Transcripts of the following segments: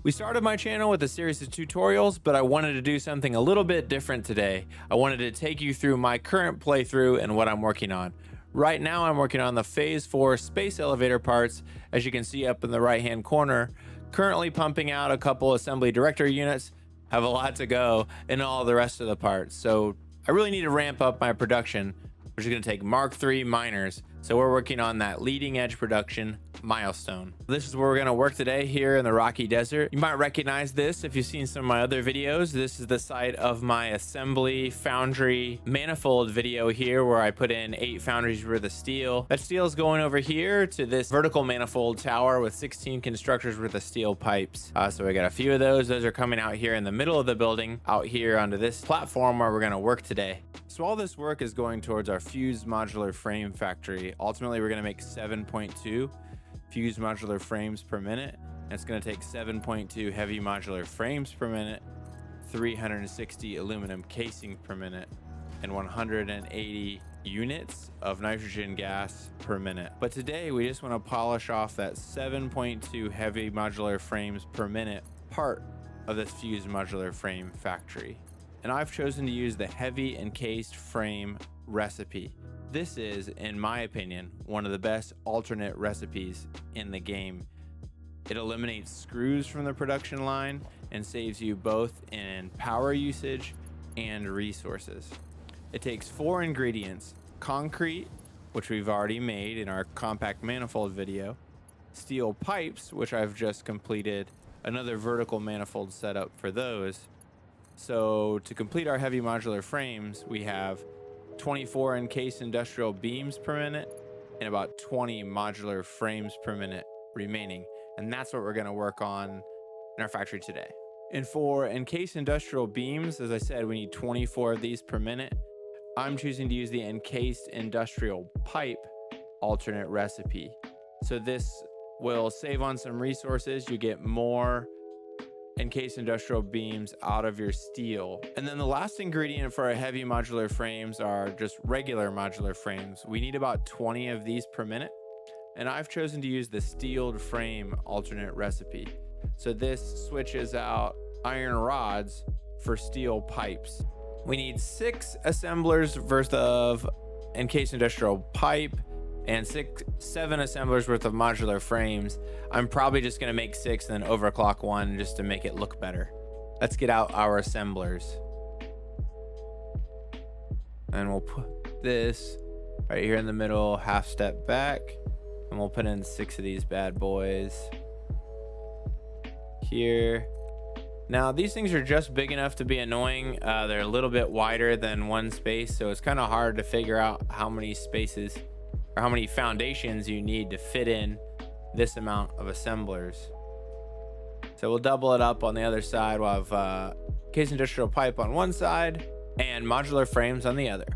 We started my channel with a series of tutorials, but I wanted to do something a little bit different today. I wanted to take you through my current playthrough and what I'm working on. Right now I'm working on the Phase 4 space elevator parts, as you can see up in the right hand corner. Currently pumping out a couple assembly director units, have a lot to go, and all the rest of the parts. So I really need to ramp up my production, which is going to take Mark III miners. So we're working on that leading edge production milestone. This is where we're going to work today here in the Rocky Desert. You might recognize this if you've seen some of my other videos. This is the site of my assembly foundry manifold video here, where I put in 8 foundries worth of steel. That steel is going over here to this vertical manifold tower with 16 constructors worth of steel pipes. So we got a few of those. Those are coming out here in the middle of the building, out here onto this platform where we're going to work today. So all this work is going towards our Fused Modular Frame factory. Ultimately, we're going to make 7.2 Fused Modular Frames per minute. And it's going to take 7.2 Heavy Modular Frames per minute, 360 aluminum casing per minute, and 180 units of nitrogen gas per minute. But today we just want to polish off that 7.2 Heavy Modular Frames per minute part of this Fused Modular Frame factory. And I've chosen to use the heavy encased frame recipe. This is, in my opinion, one of the best alternate recipes in the game. It eliminates screws from the production line and saves you both in power usage and resources. It takes 4 ingredients: concrete, which we've already made in our compact manifold video, steel pipes, which I've just completed another vertical manifold setup for those. So to complete our heavy modular frames, we have 24 encased industrial beams per minute and about 20 modular frames per minute remaining. And that's what we're going to work on in our factory today. And for encased industrial beams, as I said, we need 24 of these per minute. I'm choosing to use the encased industrial pipe alternate recipe. So this will save on some resources. You get more encased industrial beams out of your steel. And then the last ingredient for our heavy modular frames are just regular modular frames. We need about 20 of these per minute, and I've chosen to use the steeled frame alternate recipe. So this switches out iron rods for steel pipes. We need 6 assemblers worth of encased industrial pipe and 7 assemblers worth of modular frames. I'm probably just gonna make 6 and then overclock 1 just to make it look better. Let's get out our assemblers. And we'll put this right here in the middle, half step back, and we'll put in 6 of these bad boys here. Now these things are just big enough to be annoying. They're a little bit wider than one space, so it's kind of hard to figure out how many spaces or how many foundations you need to fit in this amount of assemblers. So we'll double it up on the other side. We'll have encased industrial pipe on one side and modular frames on the other.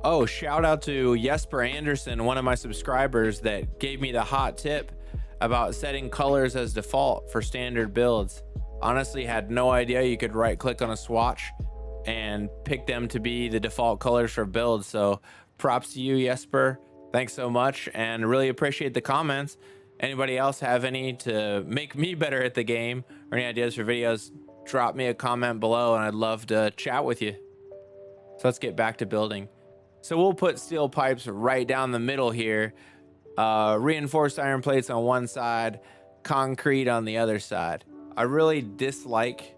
Oh, shout out to Jesper Anderson, one of my subscribers, that gave me the hot tip about setting colors as default for standard builds. Honestly, had no idea you could right click on a swatch and pick them to be the default colors for builds. So props to you, Jesper. Thanks so much, and really appreciate the comments. Anybody else have any to make me better at the game or any ideas for videos, drop me a comment below and I'd love to chat with you. So let's get back to building. So we'll put steel pipes right down the middle here, reinforced iron plates on one side, concrete on the other side. I really dislike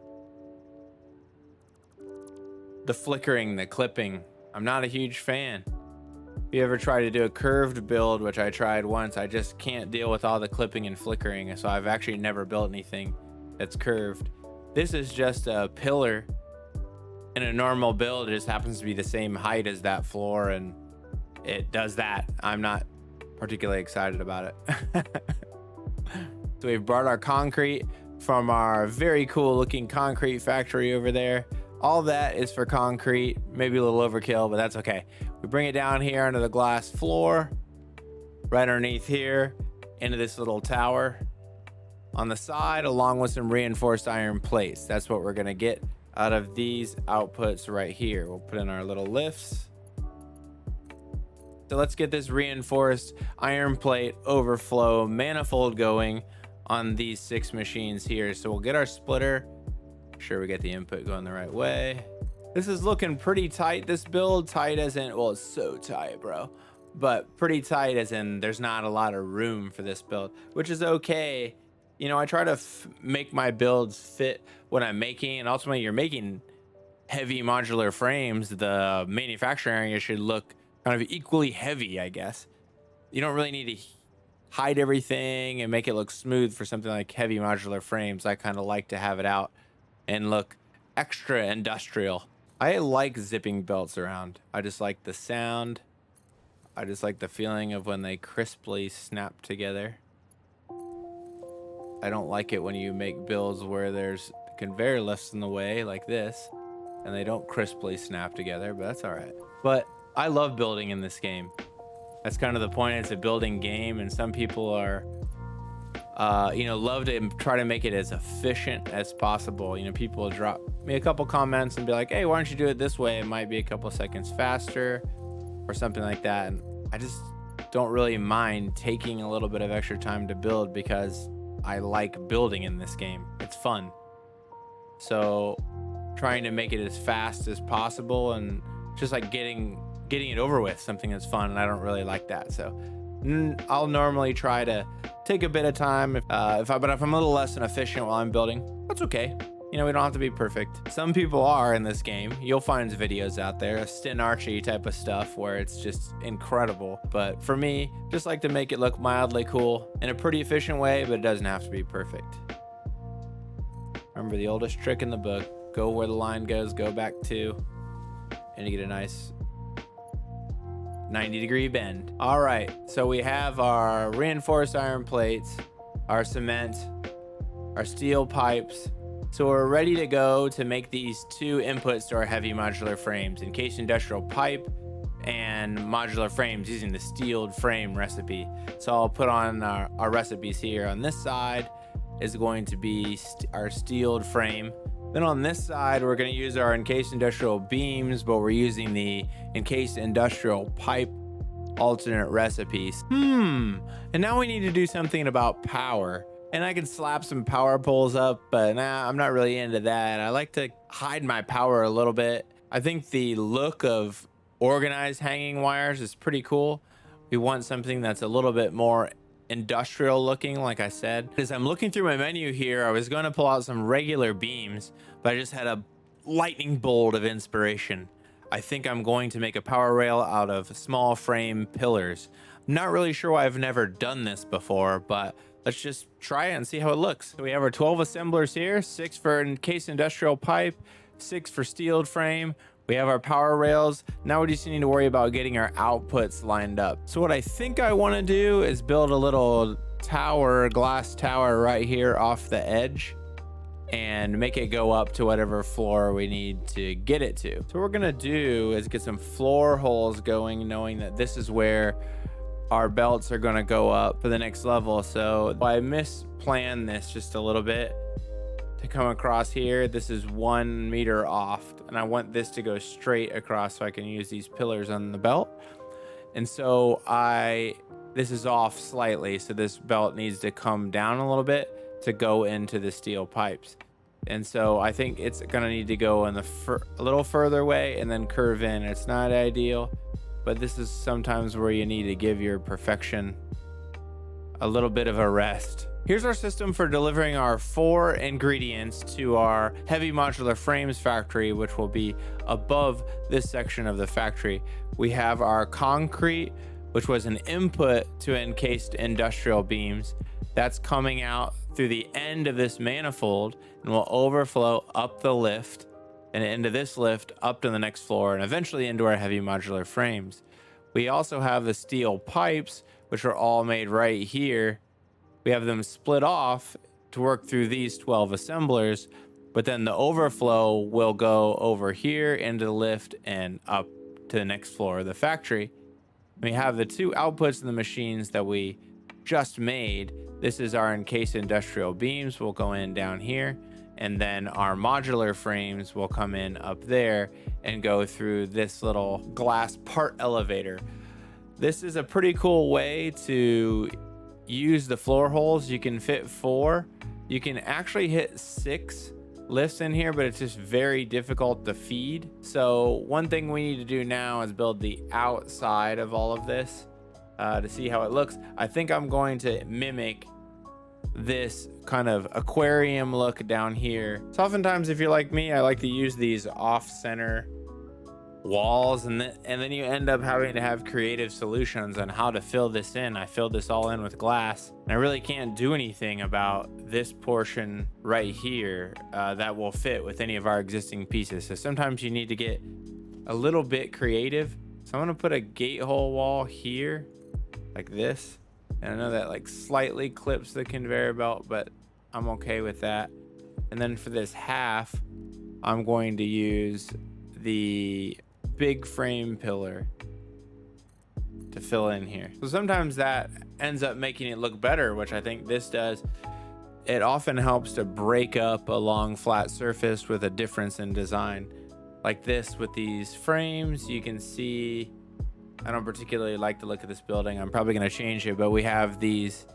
the flickering, the clipping. I'm not a huge fan. If you ever try to do a curved build, which I tried once, I just can't deal with all the clipping and flickering. So I've actually never built anything that's curved. This is just a pillar in a normal build. It just happens to be the same height as that floor, and it does that. I'm not particularly excited about it. So we've brought our concrete from our very cool looking concrete factory over there. All that is for concrete, maybe a little overkill, but that's okay. We bring it down here onto the glass floor, right underneath here, into this little tower on the side, along with some reinforced iron plates. That's what we're gonna get out of these outputs right here. We'll put in our little lifts. So let's get this reinforced iron plate overflow manifold going on these 6 machines here. So we'll get our splitter, make sure we get the input going the right way. This is looking pretty tight, this build. Tight as in, well, it's so tight, bro. But pretty tight as in there's not a lot of room for this build, which is okay. You know, I try to make my builds fit what I'm making, and ultimately you're making heavy modular frames. The manufacturing area should look kind of equally heavy, I guess. You don't really need to hide everything and make it look smooth for something like heavy modular frames. I kind of like to have it out and look extra industrial. I like zipping belts around. I just like the sound. I just like the feeling of when they crisply snap together. I don't like it when you make builds where there's conveyor lifts in the way like this and they don't crisply snap together, but that's all right. But I love building in this game. That's kind of the point. It's a building game, and some people are, you know, love to try to make it as efficient as possible. You know, people will drop me a couple comments and be like, hey, why don't you do it this way? It might be a couple seconds faster or something like that. And I just don't really mind taking a little bit of extra time to build because I like building in this game. It's fun. So trying to make it as fast as possible and just like getting it over with, something that's fun, and I don't really like that. So I'll normally try to take a bit of time but if I'm a little less than efficient while I'm building, that's okay. You know, we don't have to be perfect. Some people are in this game. You'll find videos out there, Stin Archie type of stuff, where it's just incredible. But for me, just like to make it look mildly cool in a pretty efficient way, but it doesn't have to be perfect. Remember the oldest trick in the book: go where the line goes, go back 2, and you get a nice 90-degree bend. All right, so we have our reinforced iron plates, our cement, our steel pipes. So we're ready to go to make these 2 inputs to our heavy modular frames: encased industrial pipe and modular frames using the steeled frame recipe. So I'll put on our recipes here. On this side is going to be our steeled frame. Then on this side, we're going to use our encased industrial beams, but we're using the encased industrial pipe alternate recipes. And now we need to do something about power. And I can slap some power poles up, but nah, I'm not really into that. I like to hide my power a little bit. I think the look of organized hanging wires is pretty cool. We want something that's a little bit more industrial looking, like I said. As I'm looking through my menu here, I was going to pull out some regular beams, but I just had a lightning bolt of inspiration. I think I'm going to make a power rail out of small frame pillars. I'm not really sure why I've never done this before, but let's just try it and see how it looks. So we have our 12 assemblers here, 6 for encased industrial pipe, 6 for steeled frame. We have our power rails. Now we just need to worry about getting our outputs lined up. So what I think I want to do is build a little tower, glass tower right here off the edge, and make it go up to whatever floor we need to get it to. So what we're gonna do is get some floor holes going, knowing that this is where our belts are gonna go up for the next level. So I misplanned this just a little bit to come across here. This is 1 meter off, and I want this to go straight across so I can use these pillars on the belt. And so this is off slightly, so this belt needs to come down a little bit to go into the steel pipes. And so I think it's gonna need to go in a little further away and then curve in. It's not ideal, but this is sometimes where you need to give your perfection a little bit of a rest. Here's our system for delivering our 4 ingredients to our Heavy Modular Frames factory, which will be above this section of the factory. We have our concrete, which was an input to encased industrial beams. That's coming out through the end of this manifold and will overflow up the lift and into this lift up to the next floor and eventually into our heavy modular frames. We also have the steel pipes, which are all made right here. We have them split off to work through these 12 assemblers, but then the overflow will go over here into the lift and up to the next floor of the factory. We have the 2 outputs in the machines that we just made. This is our encased industrial beams will go in down here, and then our modular frames will come in up there and go through this little glass part elevator. This is a pretty cool way to use the floor holes. You can fit 4. You can actually hit 6 lifts in here, but it's just very difficult to feed. So one thing we need to do now is build the outside of all of this to see how it looks. I think I'm going to mimic this kind of aquarium look down here. So oftentimes, if you're like me, I like to use these off-center walls, and then you end up having to have creative solutions on how to fill this in. I filled this all in with glass, and I really can't do anything about this portion right here that will fit with any of our existing pieces. So sometimes you need to get a little bit creative. So I'm gonna put a gate hole wall here like this, and I know that like slightly clips the conveyor belt, but I'm okay with that. And then for this half, I'm going to use the big frame pillar to fill in here. So sometimes that ends up making it look better, which I think this does. It often helps to break up a long flat surface with a difference in design. Like this with these frames, you can see, I don't particularly like the look of this building. I'm probably gonna change it, but we have these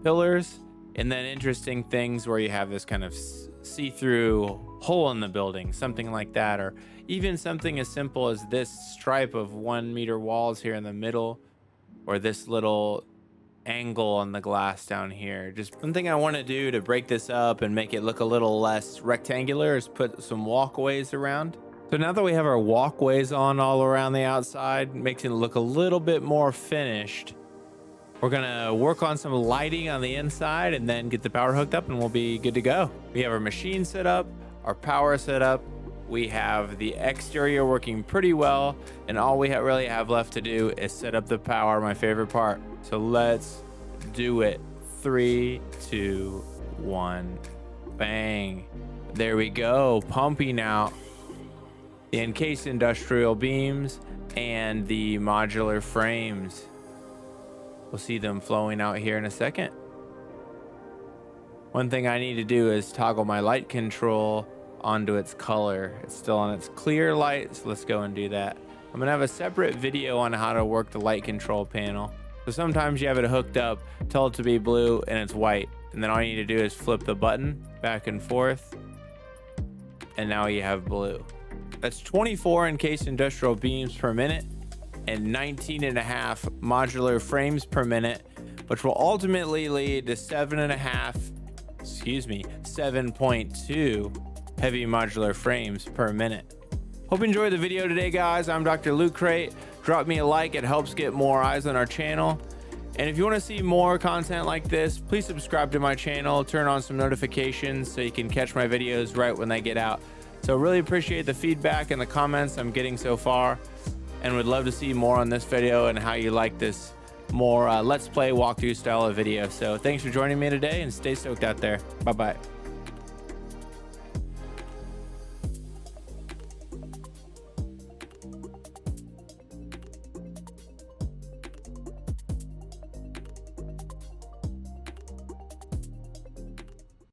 pillars and then interesting things where you have this kind of see-through hole in the building, something like that, or even something as simple as this stripe of 1 meter walls here in the middle, or this little angle on the glass down here. Just one thing I want to do to break this up and make it look a little less rectangular is put some walkways around. So now that we have our walkways on all around the outside, makes it look a little bit more finished. We're gonna work on some lighting on the inside and then get the power hooked up and we'll be good to go. We have our machine set up, our power set up. We have the exterior working pretty well, and all we really have left to do is set up the power, my favorite part. So let's do it. 3, 2, 1, bang. There we go, pumping out the encased industrial beams and the modular frames. We'll see them flowing out here in a second. One thing I need to do is toggle my light control onto its color. It's still on its clear light, so let's go and do that. I'm gonna have a separate video on how to work the light control panel. So sometimes you have it hooked up, tell it to be blue, and it's white. And then all you need to do is flip the button back and forth, and now you have blue. That's 24 encased industrial beams per minute and 19.5 modular frames per minute, which will ultimately lead to 7.2 heavy modular frames per minute. Hope you enjoyed the video today, guys. I'm DrLootCrate. Drop me a like, it helps get more eyes on our channel. And if you want to see more content like this, please subscribe to my channel, turn on some notifications so you can catch my videos right when they get out. So really appreciate the feedback and the comments I'm getting so far, and would love to see more on this video and how you like this more let's play walkthrough style of video. So thanks for joining me today, and stay stoked out there. Bye bye.